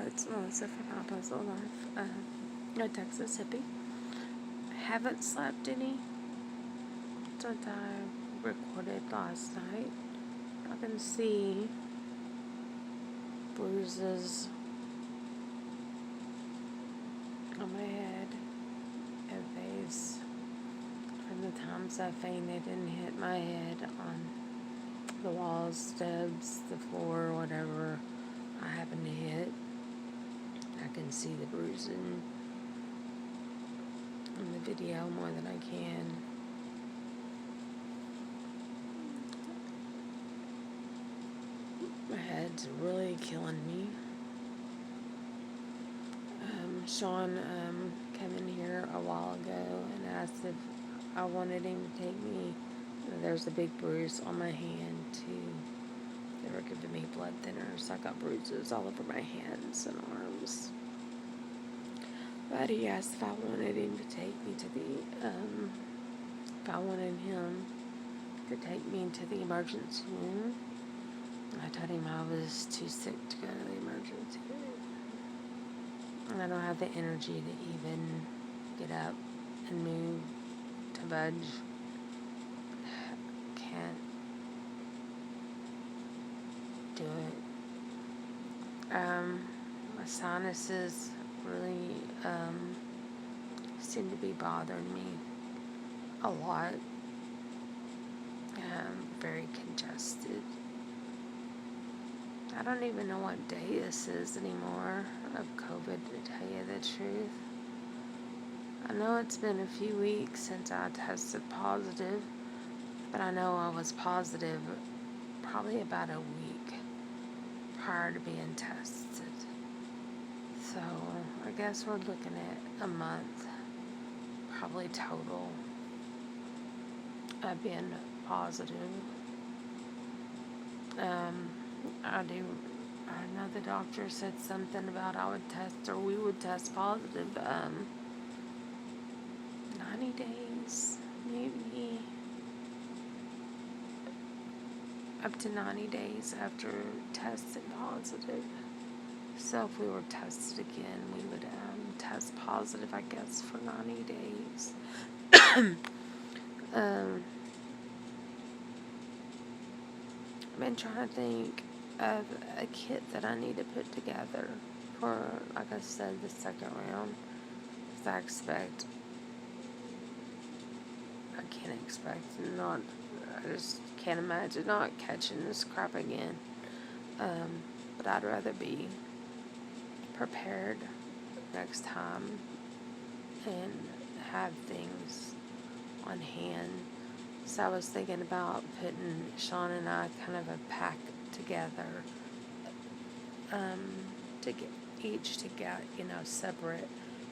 it's Melissa from My Puzzle Life, a Texas hippie. Haven't slept any since I recorded last night. I can see bruises on my head and face from the times I fainted and hit my head on the walls, steps, the floor, whatever I happen to hit. I can see the bruising in the video more than I can. My head's really killing me. Sean came in here a while ago and asked if I wanted him to take me. There's a big bruise on my hand too. They were giving me blood thinners. I got bruises all over my hands and arms. But he asked if I wanted him to take me to if I wanted him to take me to the emergency room. I told him I was too sick to go to the emergency room. And I don't have the energy to even get up and move, to budge. Can't do it. My sinuses really seem to be bothering me a lot. Very congested. I don't even know what day this is anymore of COVID, to tell you the truth. I know it's been a few weeks since I tested positive, but I know I was positive probably about a week prior to being tested. So I guess we're looking at a month, probably total, of being positive. I know the doctor said something about we would test positive 90 days, maybe up to 90 days after testing positive. So if we were tested again, we would test positive, I guess, for 90 days. I've been trying to think of a kit that I need to put together for, like I said, the second round. Because I just can't imagine not catching this crap again. But I'd rather be prepared next time and have things on hand. So I was thinking about putting Sean and I kind of a pack together, to get each to get, separate,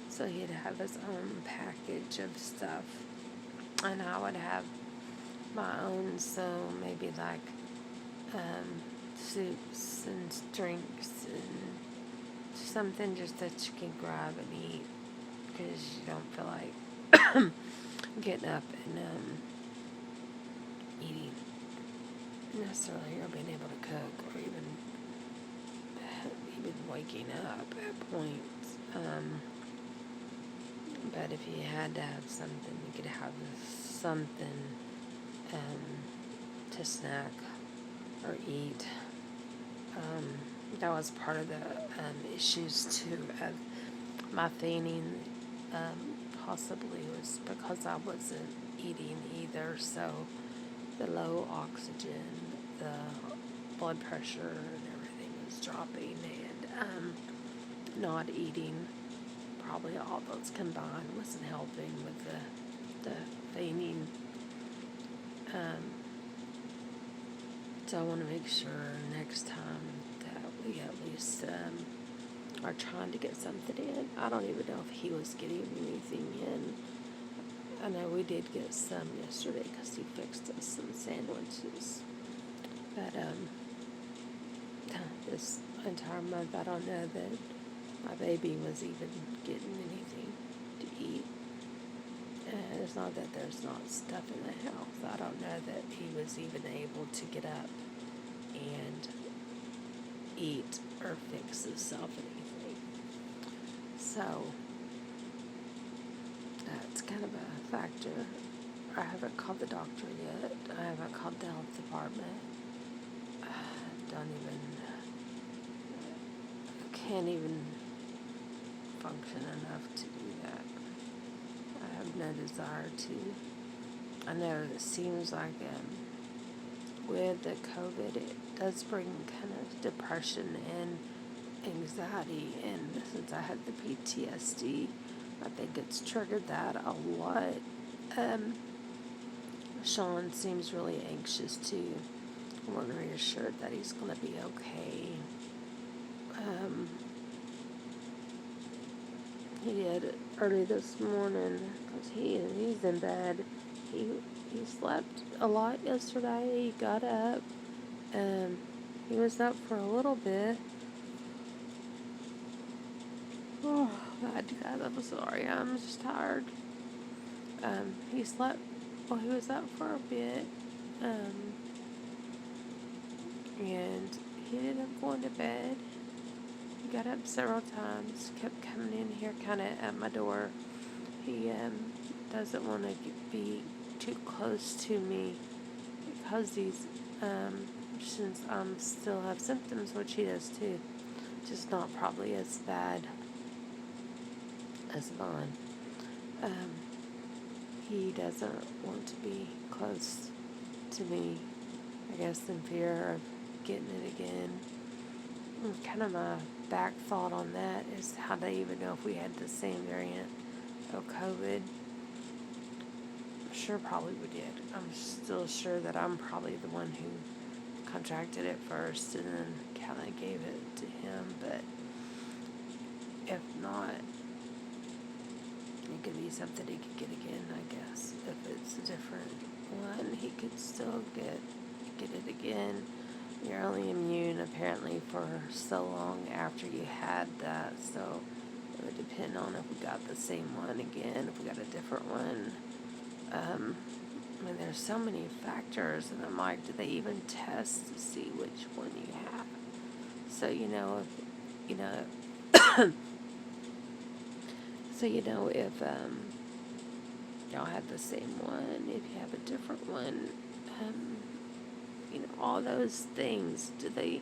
so he'd have his own package of stuff, and I would have my own. So maybe like soups and drinks and something just that you can grab and eat, because you don't feel like getting up and eating necessarily, or being able to cook, or even waking up at points. But if you had to have something, you could have something to snack or eat. That was part of the issues too of my fainting, possibly was because I wasn't eating either. So the low oxygen, the blood pressure, and everything was dropping, and not eating, probably all those combined, wasn't helping with the fainting. So I want to make sure next time that we at least are trying to get something in. I don't even know if he was getting anything in. I know we did get some yesterday because he fixed us some sandwiches. But this entire month, I don't know that my baby was even getting anything to eat. And it's not that there's not stuff in the house. I don't know that he was even able to get up and eat or fix himself anything. So that's kind of a factor. I haven't called the doctor yet. I haven't called the health department. Don't even, can't even function enough to do that. I have no desire to. I know it seems like with the COVID, it does bring kind of depression and anxiety, and since I had the PTSD, I think it's triggered that a lot. Sean seems really anxious too. I want to reassure that he's going to be okay. He did early this morning because he's in bed. He slept a lot yesterday. He got up. He was up for a little bit. Oh, God, I'm sorry. I'm just tired. He slept while he was up for a bit. And he ended up going to bed. He got up several times, kept coming in here kind of at my door. He doesn't want to be too close to me because he's, since I still have symptoms, which he does too, just not probably as bad as mine. He doesn't want to be close to me, I guess, in fear of getting it again. And kind of my back thought on that is how they even know if we had the same variant of COVID. I'm sure probably we did. I'm still sure that I'm probably the one who contracted it first and then kind of gave it to him, but if not, it could be something he could get again, I guess. If it's a different one, he could still get it again. You're only immune apparently for so long after you had that, so it would depend on if we got the same one again, if we got a different one. I mean, there's so many factors, and I'm like, do they even test to see which one you have? So, if y'all have the same one, if you have a different one, all those things, do they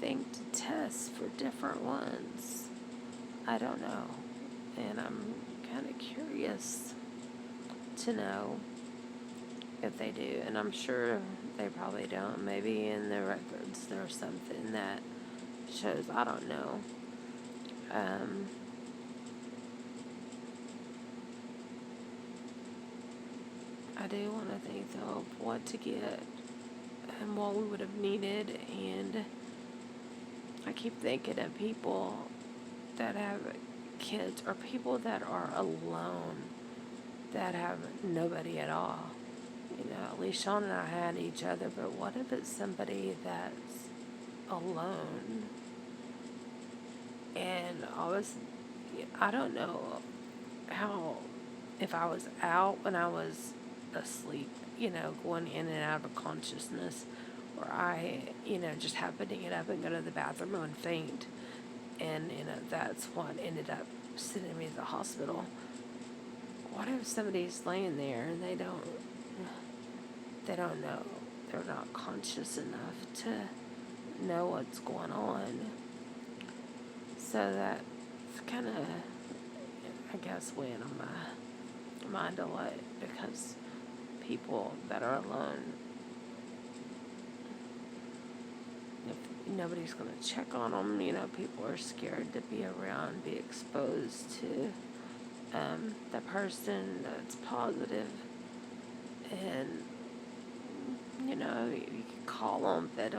think to test for different ones? I don't know, and I'm kind of curious to know if they do, and I'm sure they probably don't. Maybe in the records there's something that shows, I don't know. I do want to think, though, of what to get and what we would have needed, and I keep thinking of people that have kids or people that are alone, that have nobody at all. At least Sean and I had each other, but what if it's somebody that's alone? And I don't know how, if I was out when I was asleep, going in and out of consciousness, or I, just happened to get up and go to the bathroom and faint, and, that's what ended up sending me to the hospital. What if somebody's laying there and they don't know, they're not conscious enough to know what's going on? So that's kind of, I guess, weighing on my mind a lot, because people that are alone, if nobody's going to check on them, people are scared to be around, be exposed to the person that's positive, and you can call them, but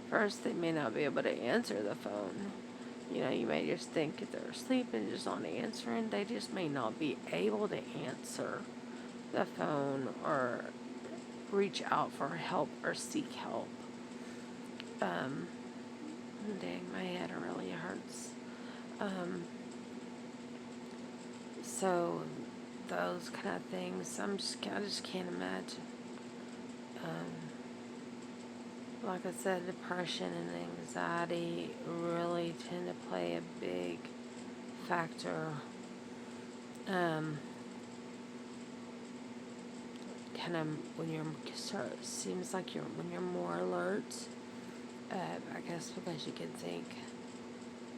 first they may not be able to answer the phone. You may just think if they're asleep and just not answering, they just may not be able to answer the phone or reach out for help or seek help. Dang, my head really hurts. So those kind of things, I just can't imagine. Like I said, depression and anxiety really tend to play a big factor. Kind of when seems like when you're more alert. I guess because you can think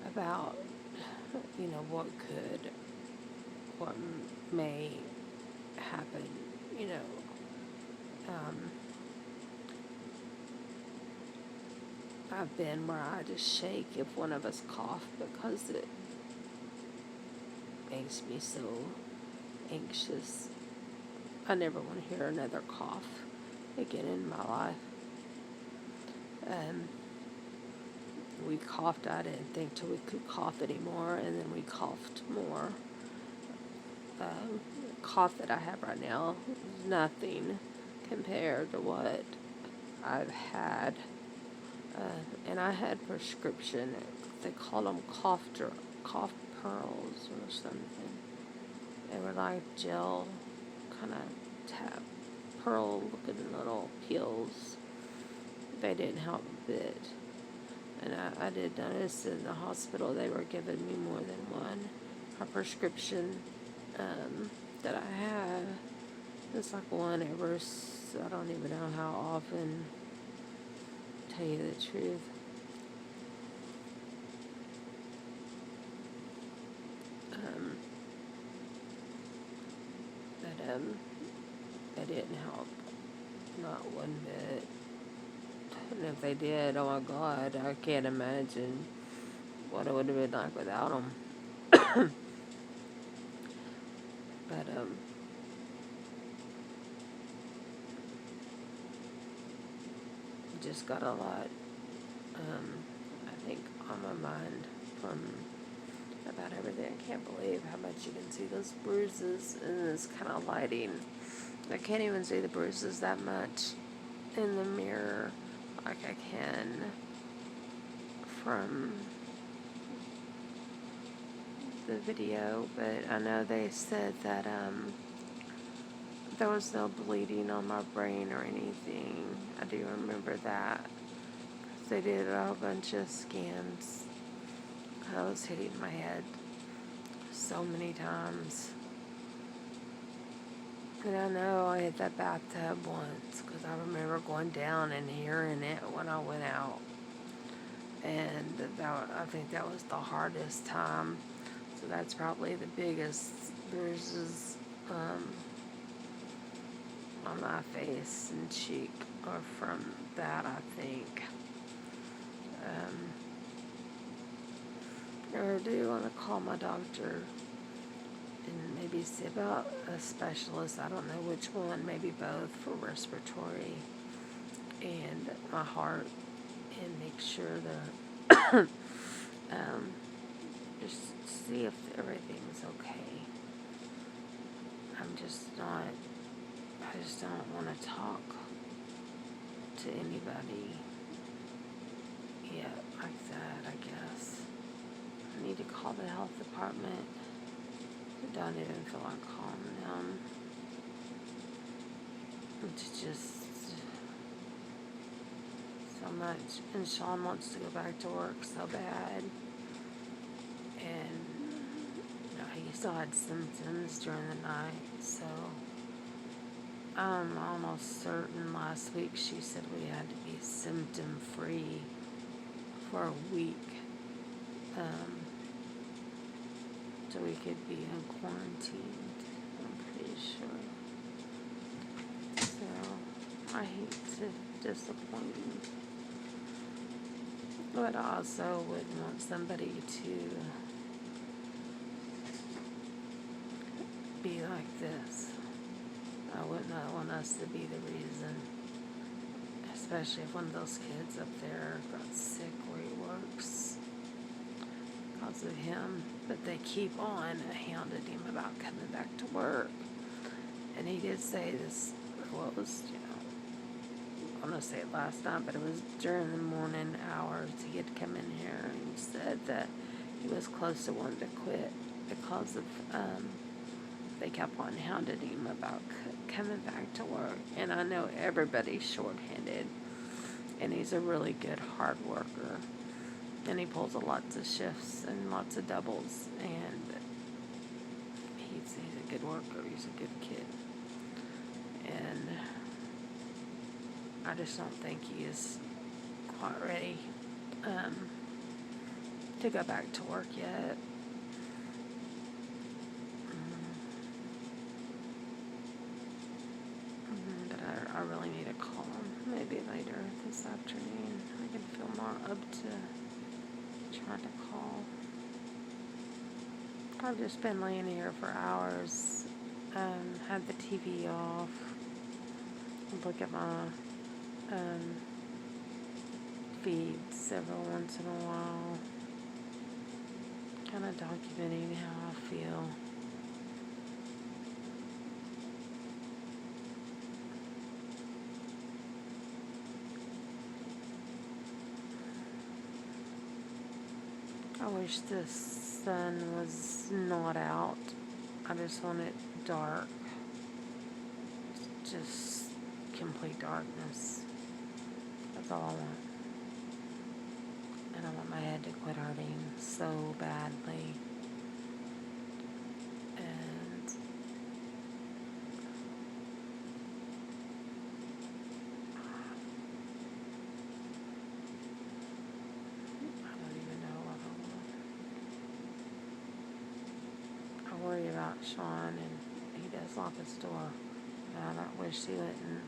about, what may happen, you know. I've been where I just shake if one of us cough because it makes me so anxious. I never want to hear another cough again in my life. We coughed. I didn't think till we could cough anymore, and then we coughed more. The cough that I have right now is nothing compared to what I've had. And I had prescription. They call them cough pearls or something. They were like gel, kind of pearl looking little pills. They didn't help a bit. And I did notice in the hospital they were giving me more than one. A prescription that I have, it's like one every, I don't even know how often, to tell you the truth. They didn't help, not one bit. And if they did, oh my God, I can't imagine what it would have been like without them. But, just got a lot, I think, on my mind from about everything. I can't believe how much you can see those bruises in this kind of lighting. I can't even see the bruises that much in the mirror like I can from the video, but I know they said that there was no bleeding on my brain or anything. I do remember that. They did a whole bunch of scans. I was hitting my head so many times. And I know I hit that bathtub once because I remember going down and hearing it when I went out. And I think that was the hardest time. So that's probably the biggest bruises on my face and cheek are from that, I think. I do want to call my doctor and maybe see about a specialist. I don't know which one, maybe both, for respiratory and my heart, and make sure that just see if everything's okay. I just don't want to talk to anybody yet like that, I guess. I need to call the health department. I don't even feel like calling them. It's just so much. And Sean wants to go back to work so bad. And he still had symptoms during the night, so I'm almost certain last week she said we had to be symptom-free for a week, so we could be in quarantine, I'm pretty sure. So I hate to disappoint you, but I also wouldn't want somebody to be like this. I would not want us to be the reason, especially if one of those kids up there got sick where he works because of him. But they keep on hounding him about coming back to work. And he did say this, well, it was, I'm going to say it last night, but it was during the morning hours he had to come in here and said that he was close to wanting to quit because of, they kept on hounding him about coming back to work. And I know everybody's shorthanded, and he's a really good hard worker. And he pulls lots of shifts and lots of doubles, and he's a good worker. He's a good kid, and I just don't think he is quite ready to go back to work yet. But I really need to call him maybe later this afternoon. I can feel more up to trying to call. I've just been laying here for hours, had the TV off, look at my feeds every once in a while, kind of documenting how I feel. I wish the sun was not out. I just want it dark. Just complete darkness. That's all I want. And I want my head to quit hurting so badly. And I don't even know what I want. I worry about Sean, and he does lock his door. And I wish he wouldn't.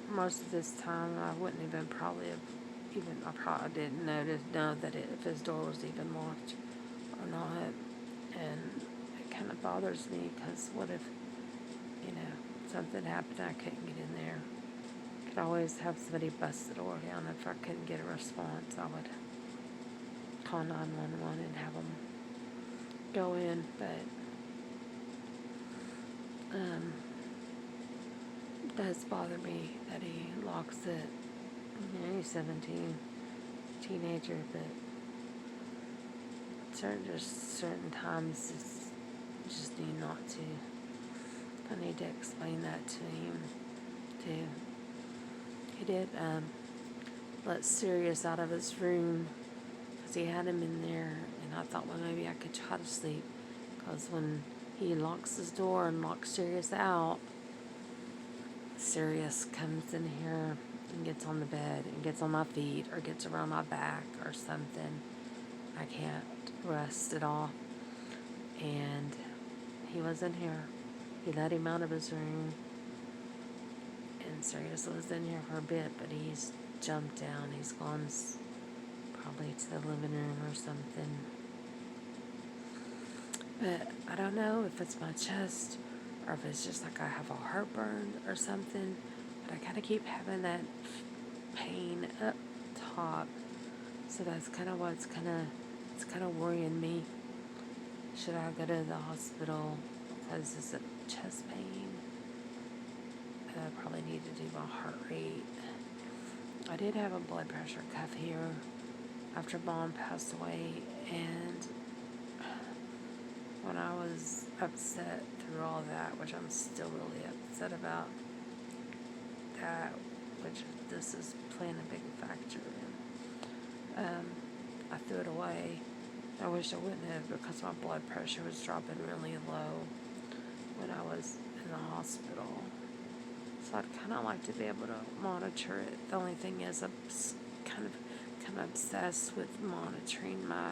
Most of this time, I wouldn't even probably have I probably didn't know that if his door was even locked or not. And it kind of bothers me, because what if, something happened and I couldn't get in there? I could always have somebody bust the door down. If I couldn't get a response, I would call 911 and have them go in. But it does bother me that he locks it. He's 17, teenager, but certain times just need not to. I need to explain that to him too. He did let Sirius out of his room because he had him in there, and I thought, well, maybe I could try to sleep, because when he locks his door and locks Sirius out, Sirius comes in here and gets on the bed and gets on my feet or gets around my back or something. I can't rest at all. And he was in here. He let him out of his room, and Sirius was in here for a bit, but he's jumped down. He's gone probably to the living room or something. But I don't know if it's my chest or if it's just like I have a heartburn or something. But I kind of keep having that pain up top. So that's kind of what's it's kind of worrying me. Should I go to the hospital because it's a chest pain? I probably need to do my heart rate. I did have a blood pressure cuff here after Mom passed away, and when I was upset through all that, which I'm still really upset about that, which this is playing a big factor in, I threw it away. I wish I wouldn't have, because my blood pressure was dropping really low when I was in the hospital. So I'd kind of like to be able to monitor it. The only thing is, I'm kind of obsessed with monitoring my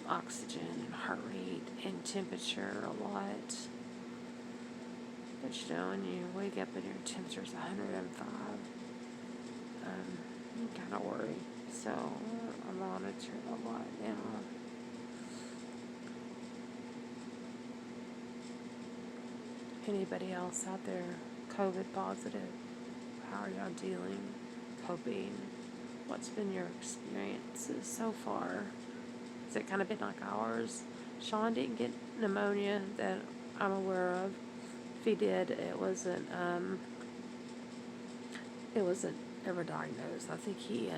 oxygen and heart rate and temperature a lot. But when you wake up and your temperature's 105, you kind of worry. So I monitor it a lot now. Anybody else out there COVID positive? How are y'all dealing, coping? What's been your experiences so far? Has it kind of been like ours? Sean didn't get pneumonia that I'm aware of. If he did, it wasn't ever diagnosed. I think he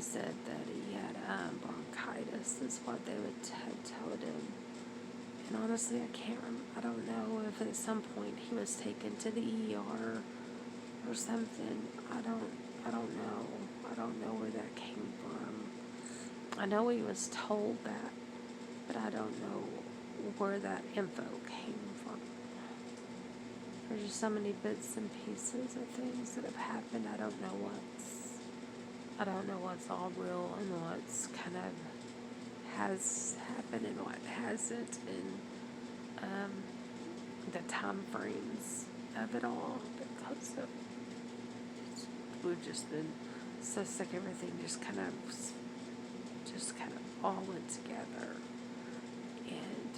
said that he had bronchitis is what they would have told him. And honestly, I don't know if at some point he was taken to the ER or something. I don't know. I don't know where that came I know he was told that, but I don't know where that info came from. There's just so many bits and pieces of things that have happened. I don't know what's all real and what's kind of has happened and what hasn't, and the time frames of it all, because we've just been so sick. Everything just kind of all went together, and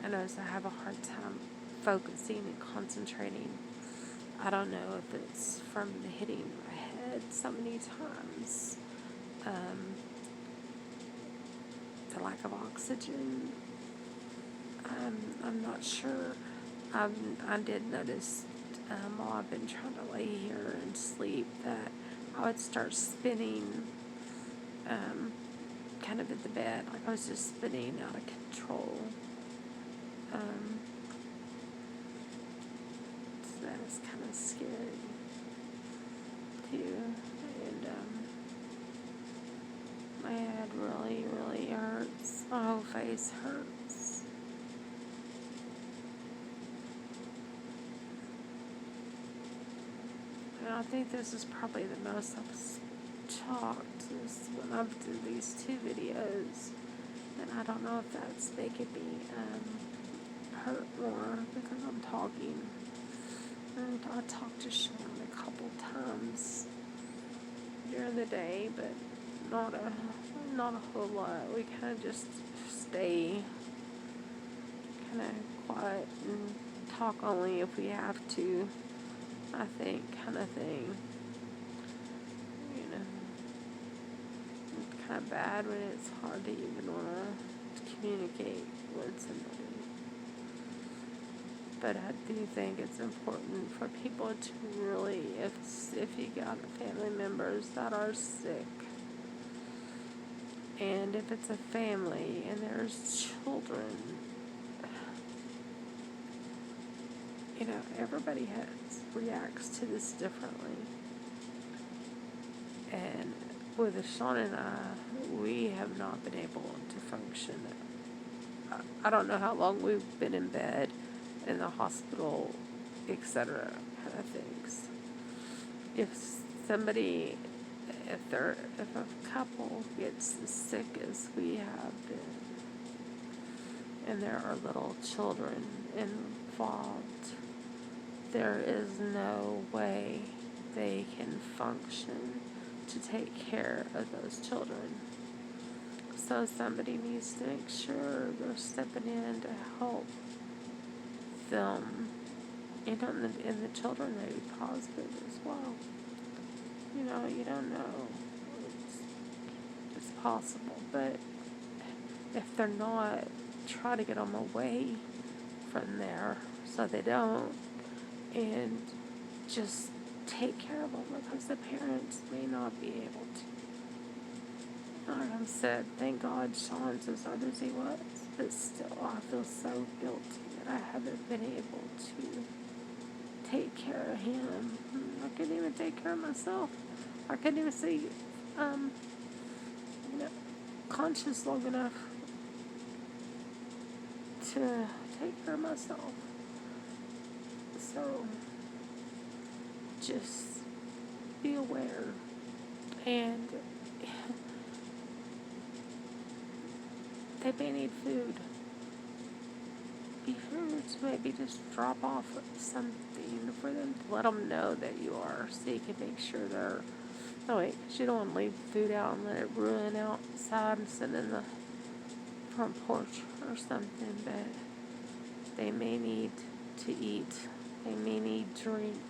I know I have a hard time focusing and concentrating. I don't know if it's from the hitting my head so many times, the lack of oxygen. I'm not sure. I did notice while I've been trying to lay here and sleep that I would start spinning, kind of in the bed, like I was just spinning out of control. So that is kind of scary too, and my head really, really hurts. My whole face hurts. And I think this is probably the most I've talked is when I've done these 2 videos. And I don't know if that's making me hurt more because I'm talking. And I talked to Sean a couple times during the day, but not a whole lot. We kind of just stay kind of quiet and talk only if we have to, I think, kind of thing. You know, it's kind of bad when it's hard to even want to communicate with somebody. But I do think it's important for people to really, if you got family members that are sick, and if it's a family and there's children, you know, everybody reacts to this differently. And with Sean and I, we have not been able to function. I don't know how long we've been in bed, in the hospital, etc. kind of things. If a couple gets as sick as we have been, and there are little children involved, there is no way they can function to take care of those children. So somebody needs to make sure they're stepping in to help them, and the children may be positive as well. You know, you don't know. It's possible, but if they're not, try to get them away from there so they don't, and just take care of them, because the parents may not be able to. Like I said, thank God Sean's as hard as he was, but still I feel so guilty that I haven't been able to take care of him. I couldn't even take care of myself. I couldn't even stay conscious long enough to take care of myself. So just be aware, and they may need food. Be sure to maybe just drop off something for them to let them know that you are, so you can make sure they're. No, wait, because you don't want to leave food out and let it ruin outside and sit in the front porch or something. But they may need to eat. They may need drink.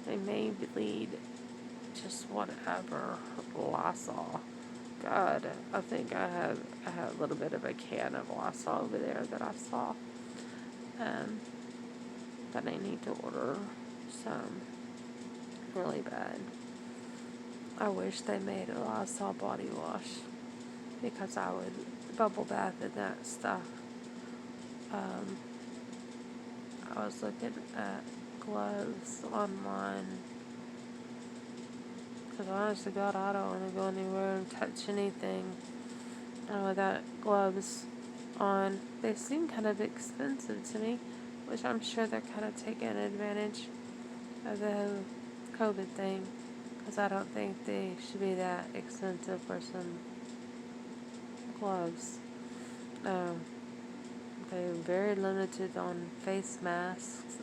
They may need just whatever. Lysol. God, I think I have a little bit of a can of Lysol over there that I saw. But I need to order some really bad. I wish they made a Lysol body wash, because I would bubble bath in that stuff. I was looking at gloves online. Because honest to God, I don't want to go anywhere and touch anything without gloves on. They seem kind of expensive to me, which I'm sure they're kind of taking advantage of the whole COVID thing. Because I don't think they should be that expensive for some gloves. They're very limited on face masks,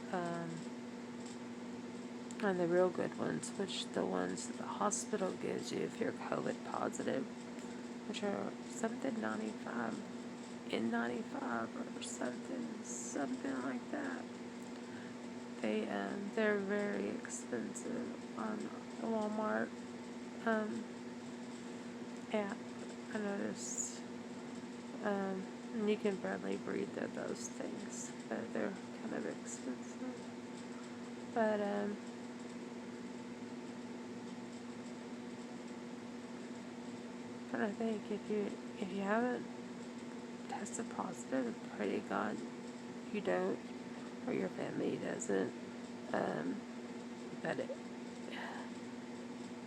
and the real good ones, which the ones that the hospital gives you if you're COVID positive, which are something 95, N95 or something like that. They're very expensive on the Walmart app. I noticed. And you can barely breathe at those things, but they're kind of expensive. But I think if you haven't tested positive, pray to God you don't, or your family doesn't. But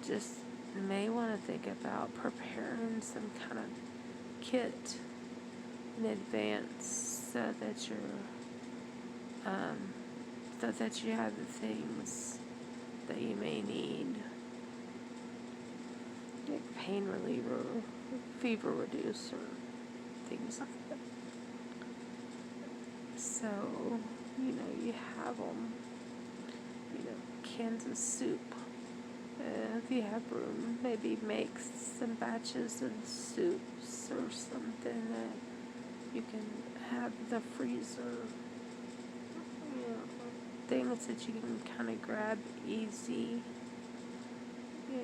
just may want to think about preparing some kind of kit in advance so that you have the things that you may need, like pain reliever, fever reducer, things like that. So you have them. Cans of soup. If you have room, maybe make some batches of soups or something that you can have in the freezer. Things that you can kind of grab easy.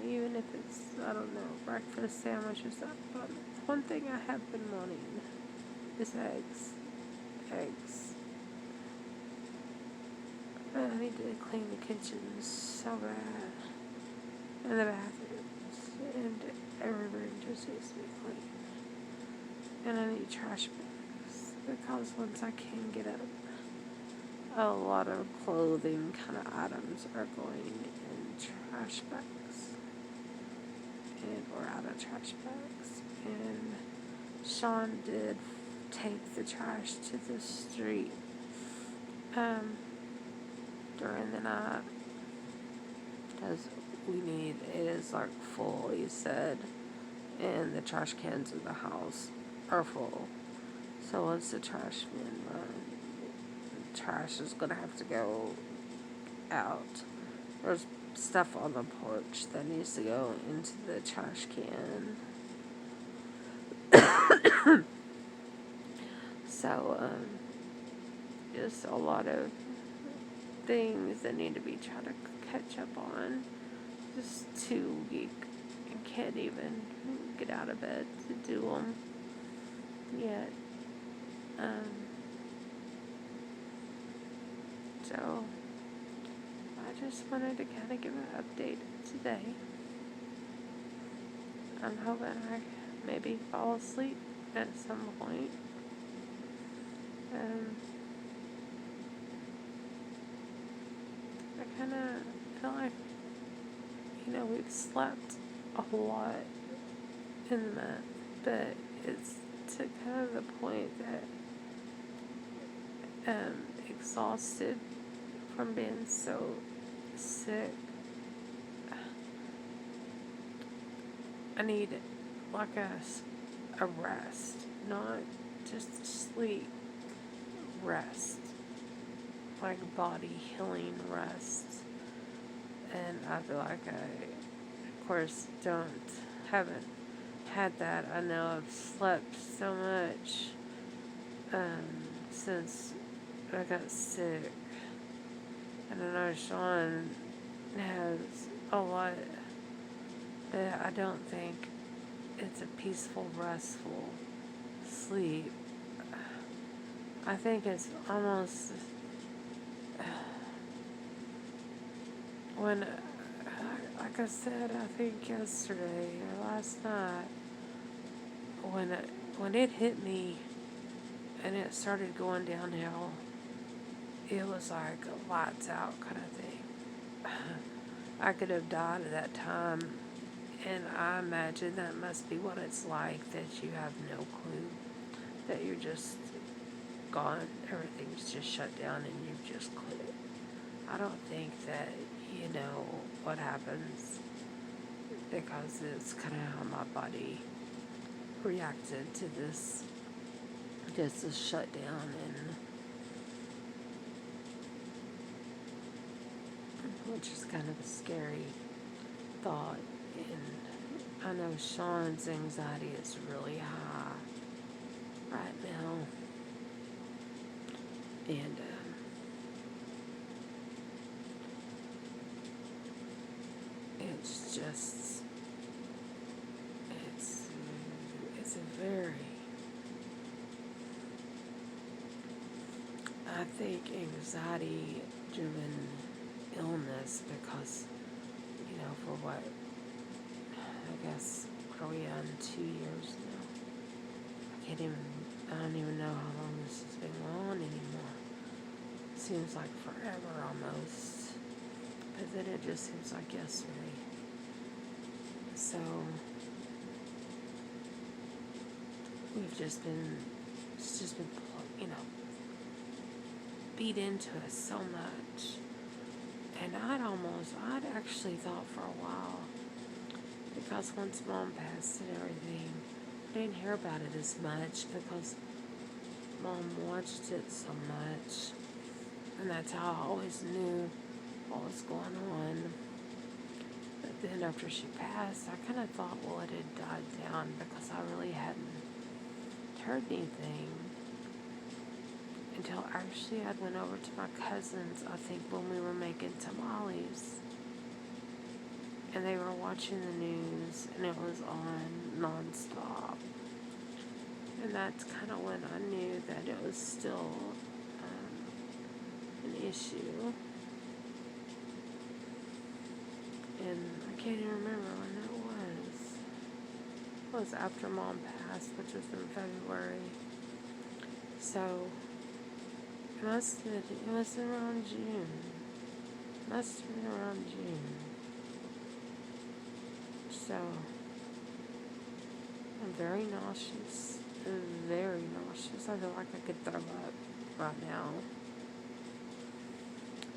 Even if it's, I don't know, breakfast sandwiches. But one thing I have been wanting is eggs. I need to clean the kitchens so bad. And the bathrooms. And every room just needs to be clean. And I need trash bags. Because once I can get up, a lot of clothing kind of items are going in trash bags. Or out of trash bags. And Sean did take the trash to the street during the night, because it is like full, he said, and the trash cans in the house are full. So once the trash men run, the trash is going to have to go out. There's stuff on the porch that needs to go into the trash can. So, just a lot of things that need to be trying to catch up on. Just too weak and can't even get out of bed to do them yet. So I just wanted to kind of give an update today. I'm hoping I maybe fall asleep at some point. I kind of feel like, we've slept a lot in the month, but it's to kind of the point that exhausted from being so sick. I need like a rest, not just sleep, rest, like body healing rest. And I feel like I, of course, haven't had that. I know I've slept so much since I got sick. And I know Sean has a lot, but I don't think it's a peaceful, restful sleep. I think it's almost when, like I said, I think yesterday or last night, when it hit me and it started going downhill, it was like a lights out kind of thing. I could have died at that time, and I imagine that must be what it's like, that you have no clue, that you're just gone, everything's just shut down and you've just quit. I don't think that you know what happens, because it's kind of how my body reacted to this, just this shutdown, and which is kind of a scary thought. And I know Sean's anxiety is really high right now, and it's just it's a very, I think, anxiety driven illness, because for what, I guess, what are we on, 2 years now? I don't even know how long this has been going on anymore. Seems like forever almost, but then it just seems like yesterday. So it's just been beat into us so much. And I'd actually thought for a while, because once Mom passed and everything, I didn't hear about it as much because Mom watched it so much, and that's how I always knew what was going on. But then after she passed, I kind of thought, well, it had died down, because I really hadn't heard anything until actually I went over to my cousin's, I think, when we were making tamales, and they were watching the news, and it was on nonstop. And that's kind of when I knew that it was still an issue. And I can't even remember when that was. It was after Mom passed, which was in February. So it must have been around June. So I'm very nauseous. Very nauseous. I feel like I could throw up right now.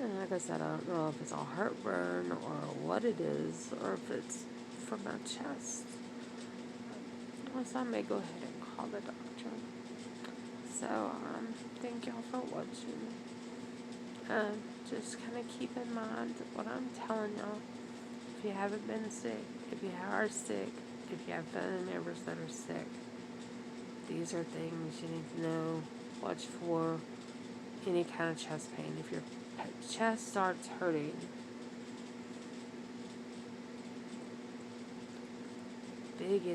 And like I said, I don't know if it's all heartburn or what it is, or if it's from my chest. Unless I may go ahead and call the doctor. So, thank y'all for watching. Just kind of keep in mind what I'm telling y'all. If you haven't been sick, if you are sick, if you have family members that are sick, these are things you need to know, watch for. Any kind of chest pain. If your chest starts hurting, big